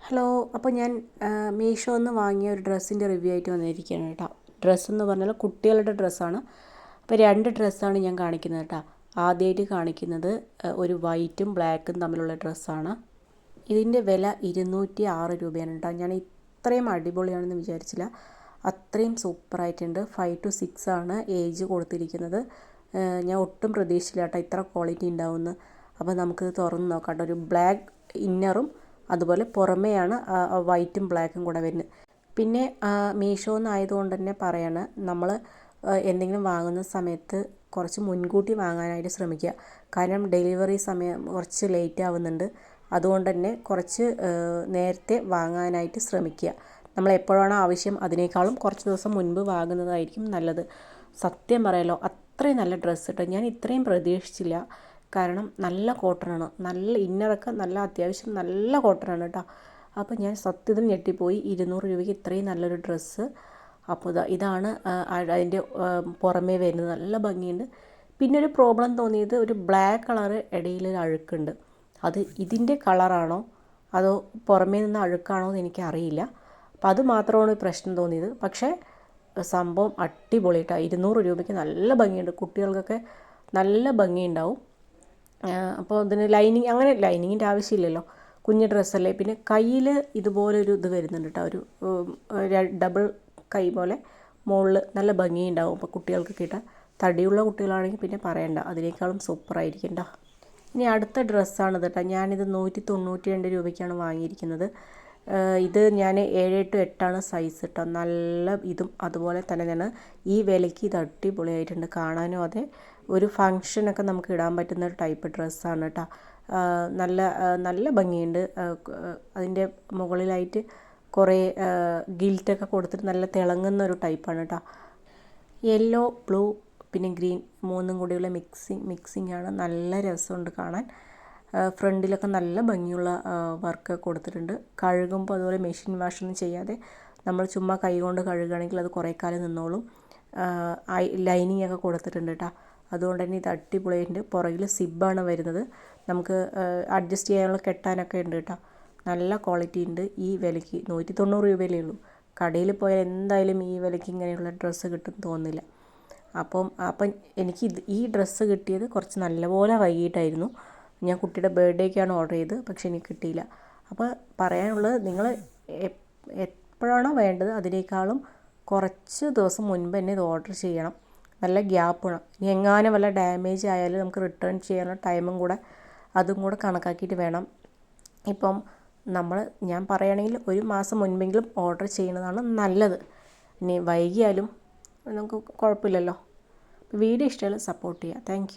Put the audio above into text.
Hello. അപ്പോൾ ഞാൻ മീഷോന്ന് വാങ്ങിയ ഒരു ഡ്രസ്സിൻ്റെ റിവ്യൂ ആയിട്ട് വന്നിരിക്കുകയാണ് കേട്ടോ. ഡ്രസ്സെന്ന് പറഞ്ഞാൽ കുട്ടികളുടെ ഡ്രസ്സാണ്. അപ്പോൾ 2 ഡ്രസ്സാണ് ഞാൻ കാണിക്കുന്നത് കേട്ടോ. ആദ്യമായിട്ട് കാണിക്കുന്നത് ഒരു വൈറ്റും ബ്ലാക്കും തമ്മിലുള്ള ഡ്രസ്സാണ്. ഇതിൻ്റെ വില 206 രൂപയാണ് കേട്ടോ. ഞാൻ ഇത്രയും അടിപൊളിയാണെന്ന് വിചാരിച്ചില്ല. അത്രയും സൂപ്പറായിട്ടുണ്ട്. 5 to 6 ആണ് ഏജ് കൊടുത്തിരിക്കുന്നത്. ഞാൻ ഒട്ടും പ്രതീക്ഷിച്ചില്ല കേട്ടോ ഇത്ര ക്വാളിറ്റി ഉണ്ടാവുമെന്ന്. അപ്പോൾ നമുക്ക് തുറന്ന് നോക്കാം കേട്ടോ. ഒരു ബ്ലാക്ക് ഇന്നറും അതുപോലെ പുറമെയാണ് വൈറ്റും ബ്ലാക്കും കൂടെ വരുന്നത്. പിന്നെ മീഷോന്നായതുകൊണ്ട് തന്നെ പറയാണ്, നമ്മൾ എന്തെങ്കിലും വാങ്ങുന്ന സമയത്ത് കുറച്ച് മുൻകൂട്ടി വാങ്ങാനായിട്ട് ശ്രമിക്കുക. കാരണം ഡെലിവറി സമയം കുറച്ച് ലേറ്റ് ആവുന്നുണ്ട്. അതുകൊണ്ട് തന്നെ കുറച്ച് നേരത്തെ വാങ്ങാനായിട്ട് ശ്രമിക്കുക. നമ്മൾ എപ്പോഴാണോ ആവശ്യം അതിനേക്കാളും കുറച്ച് ദിവസം മുൻപ് വാങ്ങുന്നതായിരിക്കും നല്ലത്. സത്യം പറയാലോ, അത്രയും നല്ല ഡ്രസ്സ് കേട്ടോ. ഞാൻ ഇത്രയും പ്രതീക്ഷിച്ചില്ല. കാരണം നല്ല കോട്ടണാണ്, നല്ല ഇന്നറൊക്കെ നല്ല അത്യാവശ്യം നല്ല കോട്ടണാണ് കേട്ടോ. അപ്പോൾ ഞാൻ സത്യത്തിൽ ഞെട്ടിപ്പോയി. 200 രൂപയ്ക്ക് ഇത്രയും നല്ലൊരു ഡ്രസ്സ്. അപ്പോൾ ഇതാണ് അതിൻ്റെ പുറമേ വരുന്നത്. നല്ല ഭംഗിയുണ്ട്. പിന്നെ ഒരു പ്രോബ്ലം തോന്നിയത്, ഒരു ബ്ലാക്ക് കളറ് ഇടയിലൊരു അഴുക്കുണ്ട്. അത് ഇതിൻ്റെ കളറാണോ അതോ പുറമേ നിന്ന് അഴുക്കാണോ എന്ന് എനിക്കറിയില്ല. അപ്പോൾ അത് മാത്രമാണ് പ്രശ്നം തോന്നിയത്. പക്ഷേ സംഭവം അടിപൊളി കേട്ടോ. 200 രൂപയ്ക്ക് നല്ല ഭംഗിയുണ്ട്. കുട്ടികൾക്കൊക്കെ നല്ല ഭംഗിയുണ്ടാവും. അപ്പോൾ ഇതിന് ലൈനിങ്, അങ്ങനെ ലൈനിങ്ങിൻ്റെ ആവശ്യമില്ലല്ലോ, കുഞ്ഞ് ഡ്രസ്സല്ലേ. പിന്നെ കയ്യിൽ ഇതുപോലൊരു ഇത് വരുന്നുണ്ട് കേട്ടോ. ഒരു ഡബിൾ കൈ പോലെ മുകളിൽ നല്ല ഭംഗിയുണ്ടാവും. അപ്പോൾ കുട്ടികൾക്ക് ഇട്ടാൽ, തടിയുള്ള കുട്ടികളാണെങ്കിൽ പിന്നെ പറയണ്ട, അതിനേക്കാളും സൂപ്പറായിരിക്കും കേട്ടോ. ഇനി അടുത്ത ഡ്രസ്സാണ് കേട്ടോ. ഞാനിത് 192 രൂപയ്ക്കാണ് വാങ്ങിയിരിക്കുന്നത്. ഇത് ഞാൻ 7 to 8 സൈസ് കേട്ടോ. നല്ല ഇതും അതുപോലെ തന്നെ ഈ വിലയ്ക്ക് ഇത് അടിപൊളിയായിട്ടുണ്ട്. കാണാനും അതെ, ഒരു ഫങ്ഷനൊക്കെ നമുക്ക് ഇടാൻ പറ്റുന്ന ഒരു ടൈപ്പ് ഡ്രസ്സാണ് കേട്ടോ. നല്ല നല്ല ഭംഗിയുണ്ട്. അതിൻ്റെ മുകളിലായിട്ട് കുറേ ഗിൽറ്റൊക്കെ കൊടുത്തിട്ട് നല്ല തിളങ്ങുന്ന ഒരു ടൈപ്പാണ് കേട്ടോ. യെല്ലോ, ബ്ലൂ പിന്നെ ഗ്രീൻ മൂന്നും കൂടിയുള്ള മിക്സിംഗ് ആണ്. നല്ല രസമുണ്ട് കാണാൻ. ഫ്രണ്ടിലൊക്കെ നല്ല ഭംഗിയുള്ള വർക്ക് കൊടുത്തിട്ടുണ്ട്. കഴുകുമ്പോൾ അതുപോലെ മെഷീൻ വാഷൊന്നും ചെയ്യാതെ നമ്മൾ ചുമ്മാ കൈ കൊണ്ട് കഴുകുകയാണെങ്കിൽ അത് കുറേ കാലം നിന്നോളും. ലൈനിങ് ഒക്കെ കൊടുത്തിട്ടുണ്ട് കേട്ടോ. അതുകൊണ്ട് തന്നെ ഇത് അടിപൊളിയായിട്ടുണ്ട്. പുറകിൽ സിബ്ബാണ് വരുന്നത്. നമുക്ക് അഡ്ജസ്റ്റ് ചെയ്യാനുള്ള കെട്ടാനൊക്കെ ഉണ്ട് കേട്ടോ. നല്ല ക്വാളിറ്റി ഉണ്ട്. ഈ വിലയ്ക്ക് 190 രൂപയല്ലേ ഉള്ളൂ. കടയിൽ പോയാൽ എന്തായാലും ഈ വിലയ്ക്ക് ഇങ്ങനെയുള്ള ഡ്രസ്സ് കിട്ടും തോന്നില്ല. അപ്പം എനിക്ക് ഈ ഡ്രസ്സ് കിട്ടിയത് കുറച്ച് നല്ലപോലെ വൈകിട്ടായിരുന്നു. ഞാൻ കുട്ടിയുടെ ബർത്ത്ഡേക്കാണ് ഓർഡർ ചെയ്തത്, പക്ഷേ എനിക്ക് കിട്ടിയില്ല. അപ്പോൾ പറയാനുള്ളത്, നിങ്ങൾ എപ്പോഴാണോ വേണ്ടത് അതിനേക്കാളും കുറച്ച് ദിവസം മുൻപ് തന്നെ ഇത് ഓർഡർ ചെയ്യണം. നല്ല ഗ്യാപ്പ് വേണം. ഇനി എങ്ങാനും വല്ല ഡാമേജ് ആയാലും നമുക്ക് റിട്ടേൺ ചെയ്യാനുള്ള ടൈമും കൂടെ അതും കൂടെ കണക്കാക്കിയിട്ട് വേണം. ഇപ്പം ഞാൻ പറയുകയാണെങ്കിൽ 1 മാസം മുൻപെങ്കിലും ഓർഡർ ചെയ്യുന്നതാണ് നല്ലത്. ഇനി വൈകിയാലും നമുക്ക് കുഴപ്പമില്ലല്ലോ. വീഡിയോ ഇഷ്ടമായാലും സപ്പോർട്ട് ചെയ്യുക. താങ്ക്